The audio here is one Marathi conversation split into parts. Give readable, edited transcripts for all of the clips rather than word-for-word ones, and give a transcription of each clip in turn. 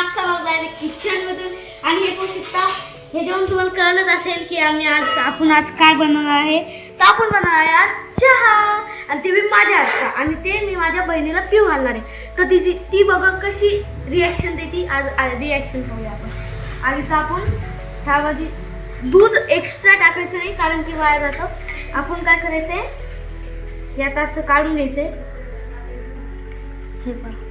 आजचा व्लॉग डायरेक्ट किचन मधून. आणि हे पाहू शकता, हे जेवण तुम्हाला कळलंच असेल की आपण आज काय बनवणार आहे. तर आपण बनवणार आहे आज चहा, आणि ते मी माझ्या हातचा, आणि ते मी माझ्या बहिणीला पिऊ घालणार आहे. तर ती बघा कशी रिॲक्शन देते. आज रिॲक्शन पाहूया आपण. आणि तर आपण ह्यामध्ये दूध एक्स्ट्रा टाकायचं नाही, कारण की वाया जातं. आपण काय करायचं आहे, यात असं काढून घ्यायचं आहे. हे पहा,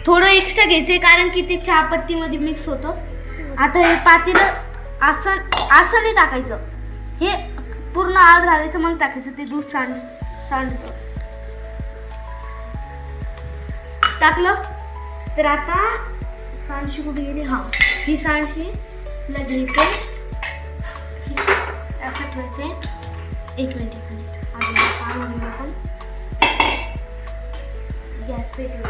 थोडं एक्स्ट्रा घ्यायचंय, कारण की ते चहापत्तीमध्ये मिक्स होतं. आता हे पातेलं असं नाही टाकायचं, हे पूर्ण आत घालायचं, मग टाकायचं. ते दूध सांडतं. टाकलं तर आता सांडशी कुठे गेली. हा, ही सांडशी घ्यायचं, असं ठेवायचं. एक मिनिट आधी आपण गॅस पेटवू.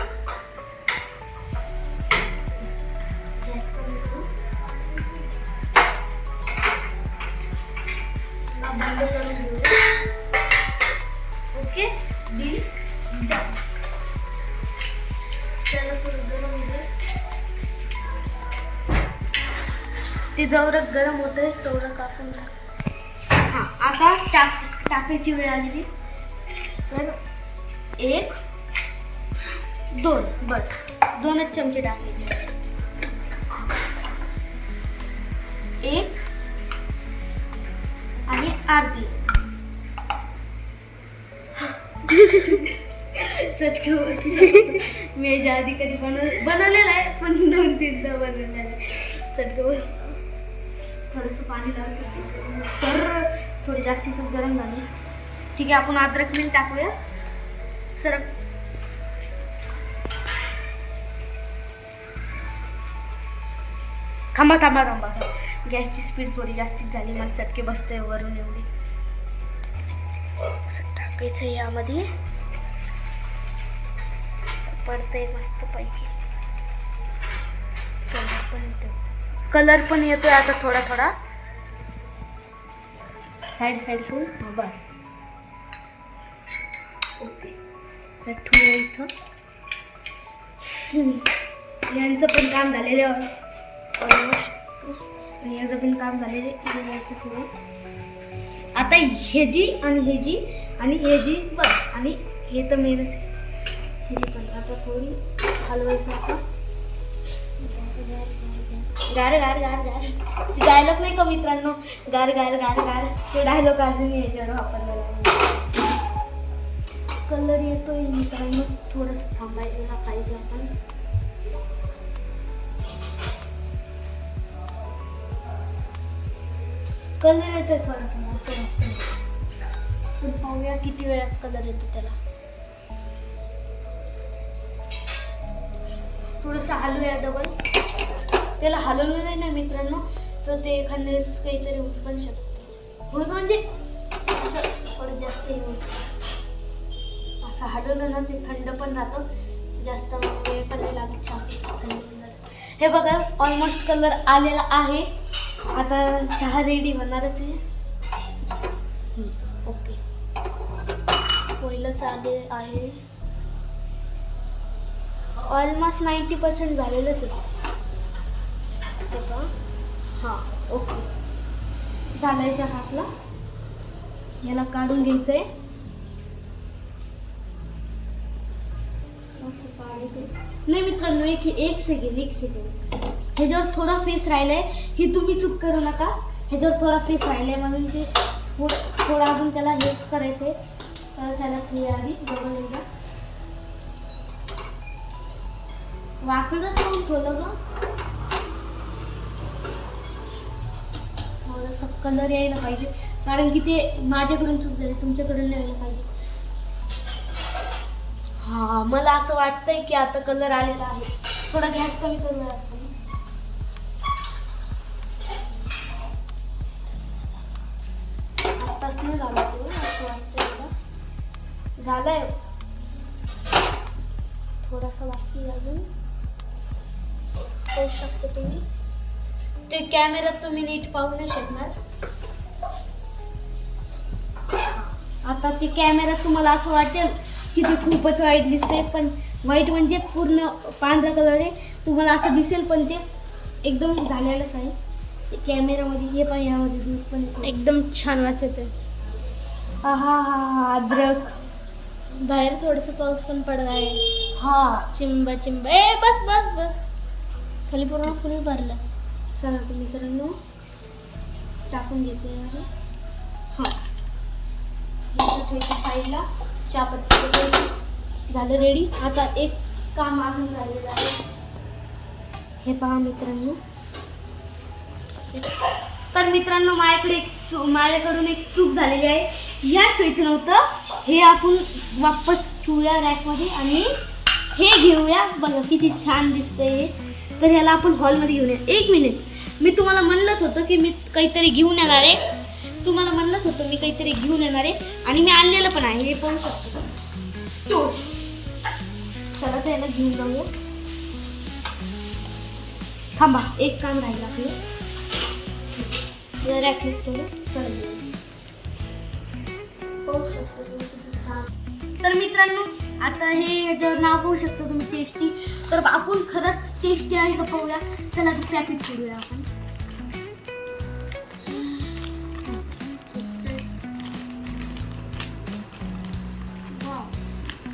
ओके, ते जेवढं गरम होतंय तेवढं कापून टाक. हा, आता टाकायची वेळ आलेली. तर 1 2 बस 2च चमचे टाकायचे. 1 आणि अर्धी. चटके बसले. मी याच्या आधी कधी बनवलेला आहे, पण 2-3दा बनवलेला आहे. चटके बसले. थोडंसं पाणी टाकतो, तर थोडी जास्तीच गरम झाली. ठीक आहे, आपण अद्रक मिल टाकूया. सरक. थांबा. गॅसची स्पीड थोडी जास्तीच झाली, मला चटके बसते वरून एवढी. असं टाकायचं यामध्ये, पडतंय मस्त पैकी. कलर पण येतोय आता थोडा साईड बस. ओके, ठेवूया इथं. यांचं पण काम झालेलं ऑलमोस्ट, आणि याचं पण काम झालेले. आता ह्याची आणि ह्याची बस, आणि हे तर मेनच आहे. ह्याची पण आता थोडी हलवायचं असं. गार ते डायलॉग नाही का मित्रांनो, गार. ते डायलॉग अजून याच्यावर वापरलेला. कलर येतोय मित्रांनो, थोडंसं थांबायला पाहिजे आपण. कलर येतोय थोडा असं वाटतं. पण पाहूया किती वेळात कलर येतो त्याला. थोडंसं हलवूया डबल. त्याला हलवलं नाही ना मित्रांनो, तर ते एखाद्या वेळेस काहीतरी होऊ पण शकतं. म्हणजे असं थोडं जास्त हे होऊ शकतं. असं हलवलं ना, ते थंड पण राहतं, जास्त वेळ पण नाही लागत. चहा थंड पण राहतं. हे बघा, ऑलमोस्ट कलर आलेला आहे. आता चहा रेडी होणारच आहे. ओके, पहिलंच आले आहे. ऑलमोस्ट 90% झालेलंच आहे. हां, ओके, झालाय चहा आपला. याला काढून घ्यायचं आहे. असं काढायचं नाही मित्रांनो. एक सेकंड. ह्याच्यावर थोडा फेस राहिलाय, ही तुम्ही चूक करू नका. ह्याच्यावर थोडा फेस राहिलाय, म्हणून ते थोडं अजून त्याला हे करायचंय. तर त्याला ठेवूया आधी डबल एकदा. वाकडं करून ठेवलं का, थोडंसं कलर यायला पाहिजे, कारण की ते माझ्याकडून चूक झाली, तुमच्याकडून नाही यायला पाहिजे. हा, मला असं वाटतंय की आता कलर आलेला आहे. थोडा गॅस कमी करूया आपण. आत्ताच नाही झालं ते, असं वाटतंय. झालंय, थोडासा बाकी अजून. पाहू शकता तुम्ही, ते कॅमेऱ्यात तुम्ही नीट पाहू नाही शकणार. आता ते कॅमेऱ्यात तुम्हाला असं वाटेल की ते खूपच वाईट दिसते, पण व्हाईट म्हणजे पूर्ण पांढरा कलर आहे, तुम्हाला असं दिसेल पण ते एकदम झालेलंच आहे. कॅमेरामध्ये हे पण यामध्ये दूध पण येतं. एकदम छान वास येतोय. हा हा हा अद्रक. बाहेर थोडंसं पाऊस पण पडत आहे. हा चिंबा चिंबा. ए बस बस बस, खाली पूर्ण फुल भरलं. चला तर मित्रांनो टाकून घेतले आहे. हां ठेवायचं साईडला. चहापत्ती झालं रेडी. आता एक काम अजून राहिलेलं आहे. हे पहा मित्रांनो. तर मित्रांनो माझ्याकडून एक चूक झालेली आहे. यात ठेवायचं नव्हतं, हे आपण वापस ठेवूया रॅकमध्ये आणि हे घेऊया. बघा किती छान दिसतंय हे. तर ह्याला आपण हॉलमध्ये घेऊन या. एक मिनिट, मी तुम्हाला म्हणलंच होतं की मी काहीतरी घेऊन येणार आहे. आणि मी आणलेलं पण आहे. हे पाहू शकतो. चला त्याला घेऊन जाऊया. थांबा, एक काम राहिलं आपलं. तर मित्रांनो आता हे जर नाव पाहू शकतो तुम्ही टेस्टी, तर आपण खरंच टेस्टी आहे का पाहूया. चला ते पॅकेट करूया आपण.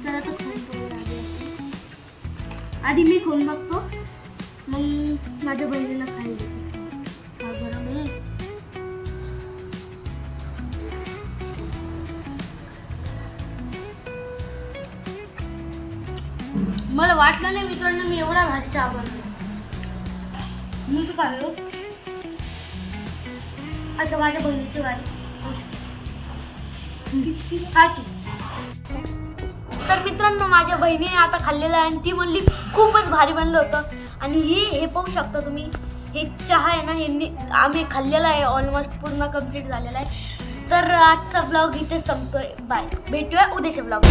चला तर खाऊन पाहूया. आधी मी खाऊन बघतो, मग माझ्या बहिणीला खायला देते. चहा गरम आहे. मला वाटलं नाही मित्रांनो मी एवढा भारी चहा बनवला. मी तर काढलो. आता माझ्या बहिणीची वारी. तर मित्रांनो माझ्या बहिणीने आता खाल्लेलं आहे आणि ती म्हणली खूपच भारी बनलं होतं. आणि हे पाहू शकता तुम्ही, हे चहा आहे ना, हे आम्ही खाल्लेला आहे. ऑलमोस्ट पूर्ण कंप्लीट झालेला आहे. तर आजचा ब्लॉग इथे संपतोय. बाय, भेटूया उद्याच्या ब्लॉग.